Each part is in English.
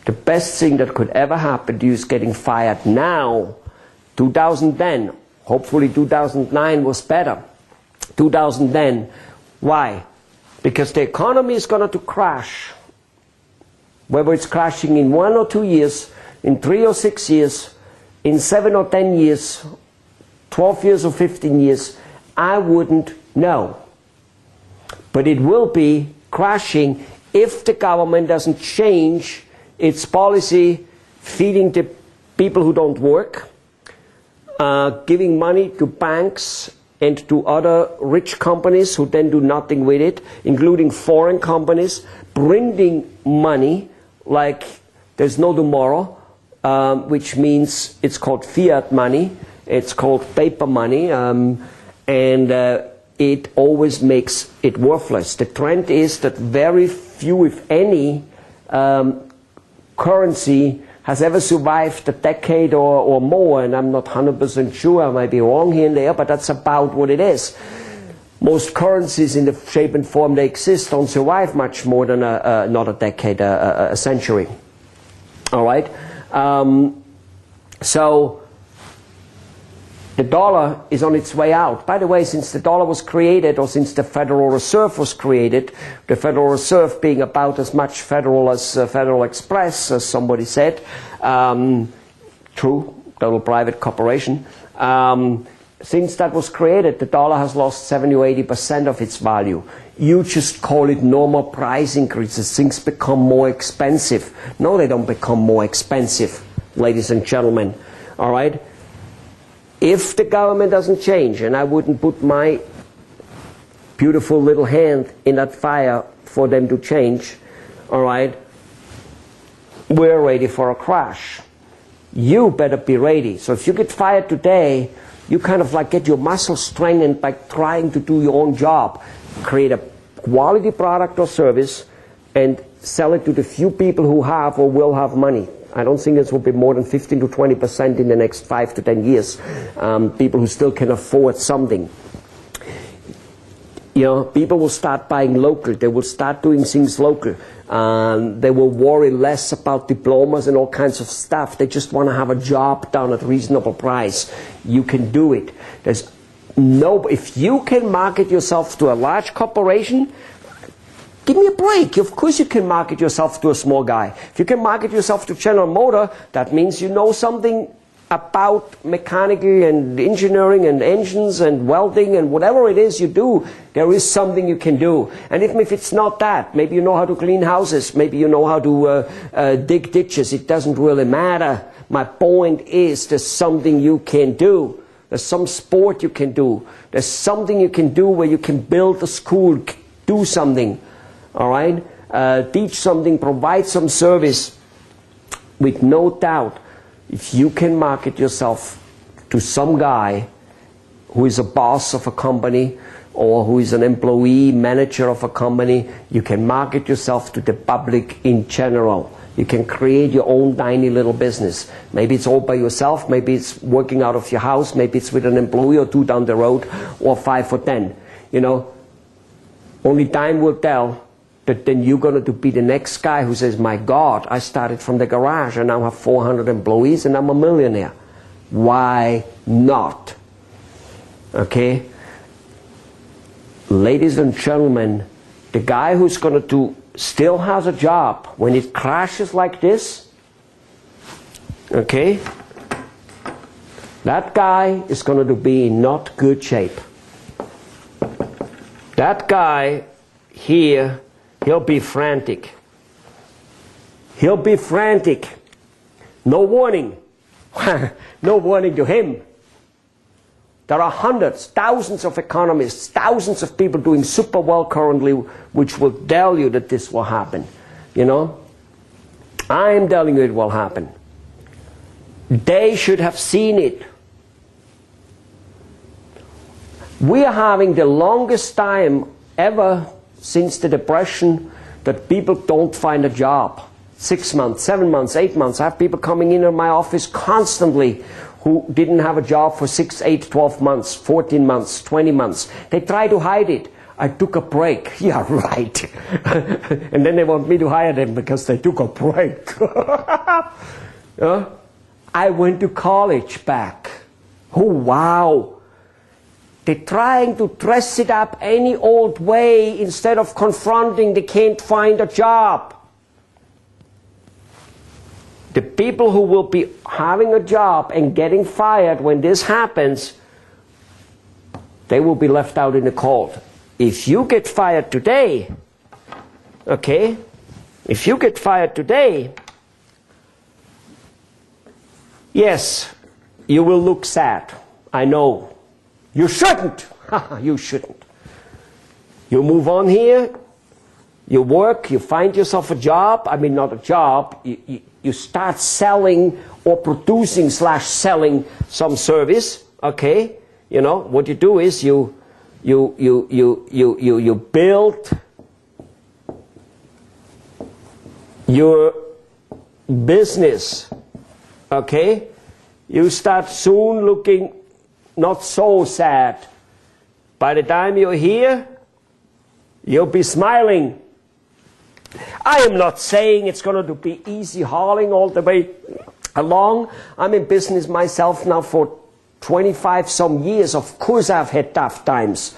The best thing that could ever happen to you is getting fired now. 2010, hopefully 2009 was better. 2010, why? Because the economy is going to crash. Whether it's crashing in 1 or 2 years, in 3 or 6 years, in 7 or 10 years, 12 years or 15 years, I wouldn't know. But it will be crashing if the government doesn't change its policy, feeding the people who don't work, giving money to banks and to other rich companies who then do nothing with it, including foreign companies, printing money like there's no tomorrow, which means it's called fiat money, it's called paper money, and it always makes it worthless. The trend is that very few, if any, currency has ever survived a decade or more, and I'm not 100% sure, I might be wrong here and there, but that's about what it is. Most currencies in the shape and form they exist don't survive much more than not a decade, a century. All right? So the dollar is on its way out. By the way, since the dollar was created, or since the Federal Reserve was created, the Federal Reserve being about as much federal as Federal Express, as somebody said, true, total private corporation, since that was created, the dollar has lost 70 or 80% of its value. You just call it normal price increases. Things become more expensive. No, they don't become more expensive, ladies and gentlemen. All right? If the government doesn't change, and I wouldn't put my beautiful little hand in that fire for them to change, all right, we're ready for a crash. You better be ready. So if you get fired today, you kind of like get your muscles strengthened by trying to do your own job. Create a quality product or service and sell it to the few people who have or will have money. I don't think this will be more than 15 to 20% in the next 5 to 10 years. People who still can afford something. You know, people will start buying local. They will start doing things local. They will worry less about diplomas and all kinds of stuff. They just want to have a job done at a reasonable price. You can do it. There's no, if you can market yourself to a large corporation, give me a break. Of course you can market yourself to a small guy. If you can market yourself to General Motors, that means you know something about mechanical and engineering and engines and welding and whatever it is you do, there is something you can do. And even if it's not that, maybe you know how to clean houses, maybe you know how to dig ditches, it doesn't really matter. My point is there's something you can do. There's some sport you can do. There's something you can do where you can build a school, do something. All right? Teach something, provide some service. With no doubt, if you can market yourself to some guy who is a boss of a company or who is an employee, manager of a company, you can market yourself to the public in general. You can create your own tiny little business. Maybe it's all by yourself, maybe it's working out of your house, maybe it's with an employee or 2 down the road, or 5 or 10. You know, only time will tell. But then you're going to be the next guy who says, my God, I started from the garage and now have 400 employees and I'm a millionaire. Why not? Okay? Ladies and gentlemen, the guy who's going to do still has a job when it crashes like this, okay? That guy is going to be in not good shape. That guy here, he'll be frantic. He'll be frantic. No warning. No warning to him. There are hundreds, thousands of economists, thousands of people doing super well currently which will tell you that this will happen. You know? I'm telling you it will happen. They should have seen it. We are having the longest time ever since the Depression that people don't find a job. 6 months, 7 months, 8 months. I have people coming in my office constantly who didn't have a job for 6, 8, 12 months, 14 months, 20 months. They try to hide it. I took a break. Yeah, right. And then they want me to hire them because they took a break. I went to college back. Oh, wow. They're trying to dress it up any old way instead of confronting they can't find a job. The people who will be having a job and getting fired when this happens, they will be left out in the cold. If you get fired today, okay, if you get fired today, yes, you will look sad. I know. You shouldn't. You shouldn't. You move on here, you work, you find yourself a job. I mean, not a job. You start selling or producing / selling some service. Okay, you know what you do is you build your business. Okay, you start soon looking not so sad. By the time you're here, you'll be smiling. I am not saying it's going to be easy hauling all the way along. I'm in business myself now for 25 some years. Of course I've had tough times.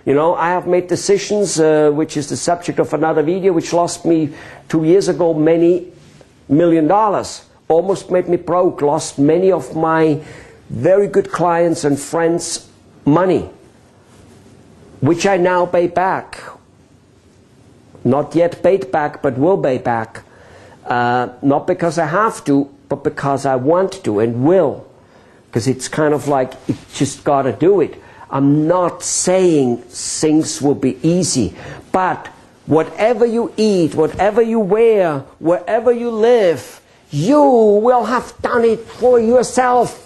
You know, I have made decisions, which is the subject of another video, which lost me 2 years ago many $1 million. Almost made me broke, lost many of my very good clients and friends money, which I now pay back. Not yet paid back, but will pay back. Not because I have to, but because I want to and will. Because it's kind of like, you just got to do it. I'm not saying things will be easy, but whatever you eat, whatever you wear, wherever you live, you will have done it for yourself.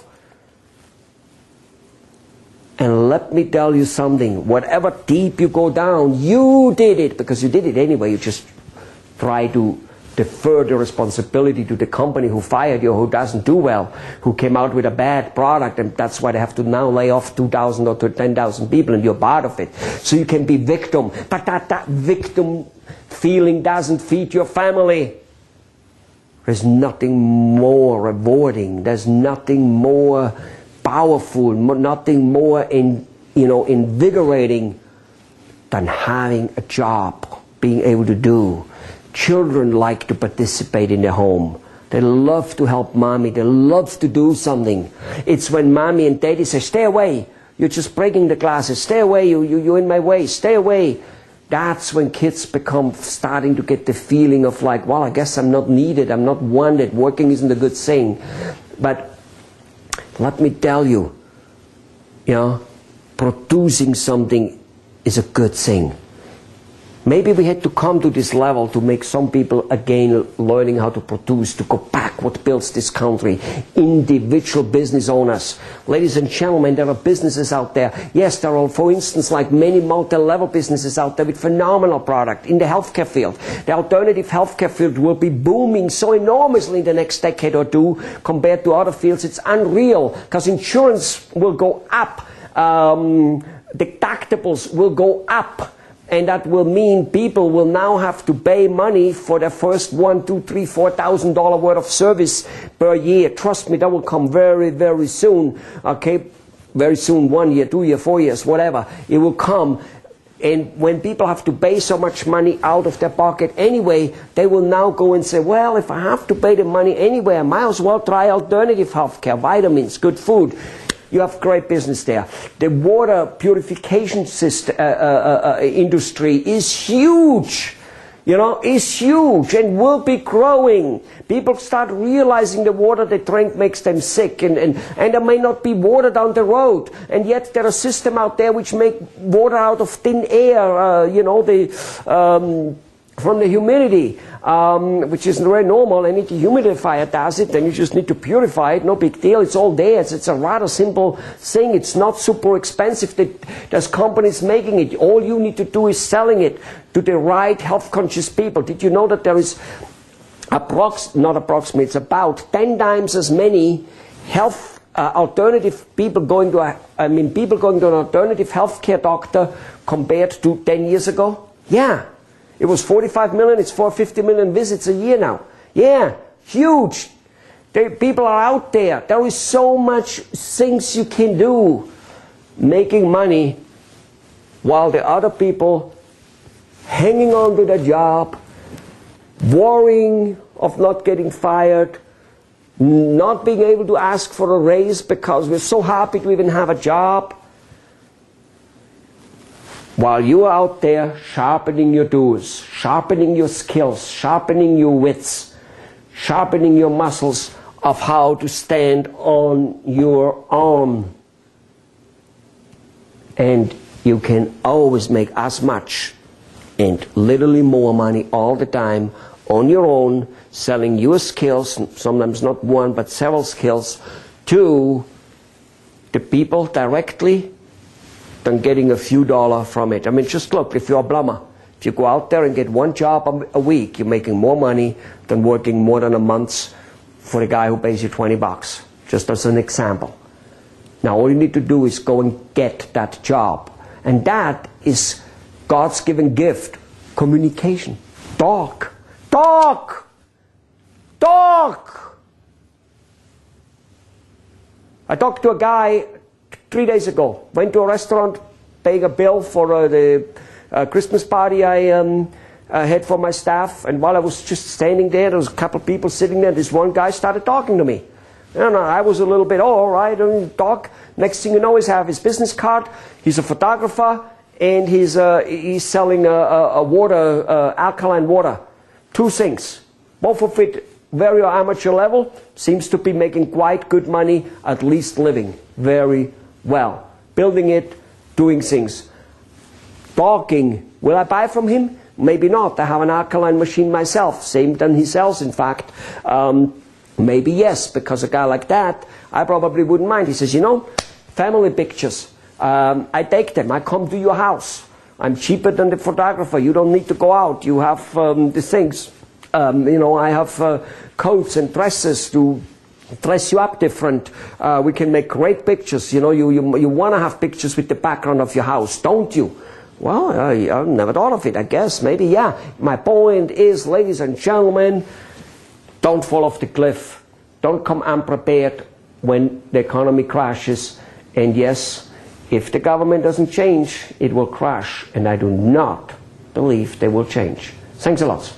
And let me tell you something, whatever deep you go down, you did it, because you did it anyway. You just try to defer the responsibility to the company who fired you, who doesn't do well, who came out with a bad product, and that's why they have to now lay off 2,000 or 10,000 people, and you're part of it. So you can be victim, but that victim feeling doesn't feed your family. There's nothing more rewarding, there's nothing more powerful, nothing more invigorating than having a job, being able to do. Children like to participate in their home. They love to help mommy. They love to do something. It's when mommy and daddy say, stay away. You're just breaking the glasses. Stay away. You're in my way. Stay away. That's when kids become starting to get the feeling of like, well, I guess I'm not needed. I'm not wanted. Working isn't a good thing. But let me tell you, producing something is a good thing. Maybe we had to come to this level to make some people again learning how to produce, to go back what builds this country. Individual business owners. Ladies and gentlemen, there are businesses out there. Yes, there are, for instance, like many multi-level businesses out there with phenomenal product in the healthcare field. The alternative healthcare field will be booming so enormously in the next decade or two compared to other fields. It's unreal, because insurance will go up, deductibles will go up. And that will mean people will now have to pay money for their first $1,000, $2,000, $3,000, $4,000 worth of service per year. Trust me, that will come very, very soon. Okay, very soon, 1 year, 2 years, 4 years, whatever. It will come. And when people have to pay so much money out of their pocket anyway, they will now go and say, well, if I have to pay the money anyway, I might as well try alternative healthcare, vitamins, good food. You have great business there. The water purification system, industry is huge. Is huge and will be growing. People start realizing the water they drink makes them sick, and there may not be water down the road, and yet there are systems out there which make water out of thin air. From the humidity, which is very normal. Any dehumidifier does it, then you just need to purify it. No big deal. It's all there. It's a rather simple thing. It's not super expensive. There's companies making it. All you need to do is selling it to the right health-conscious people. Did you know that there is it's about 10 times as many health alternative people going to people going to an alternative healthcare doctor compared to 10 years ago? Yeah. It was 45 million, it's 450 million visits a year now. Yeah, huge. People are out there. There is so much things you can do making money while the other people hanging on to their job, worrying of not getting fired, not being able to ask for a raise because we're so happy to even have a job, while you are out there sharpening your tools, sharpening your skills, sharpening your wits, sharpening your muscles of how to stand on your own. And you can always make as much and literally more money all the time on your own, selling your skills, sometimes not one but several skills, to the people directly than getting a few dollars from it. I mean, just look, if you're a plumber, if you go out there and get one job a week, you're making more money than working more than a month for the guy who pays you 20 bucks, just as an example. Now all you need to do is go and get that job. And that is God's given gift, communication. Talk. Talk! Talk! I talked to a guy 3 days ago. Went to a restaurant, paying a bill for the Christmas party I had for my staff. And while I was just standing there was a couple of people sitting there. This one guy started talking to me. And I was a little bit, all right, and talk. Next thing you know, he's have his business card. He's a photographer, and he's selling a water, alkaline water. Two things, both of it very amateur level. Seems to be making quite good money, at least living very well. Building it, doing things. Talking, will I buy from him? Maybe not. I have an alkaline machine myself, same than he sells, in fact. Maybe yes, because a guy like that, I probably wouldn't mind. He says, you know, family pictures, I take them, I come to your house. I'm cheaper than the photographer, you don't need to go out, you have the things. You know, I have coats and dresses to dress you up different. We can make great pictures, you know, you want to have pictures with the background of your house, don't you? Well, I've never thought of it, I guess, maybe, yeah. My point is, ladies and gentlemen, don't fall off the cliff. Don't come unprepared when the economy crashes. And yes, if the government doesn't change, it will crash. And I do not believe they will change. Thanks a lot.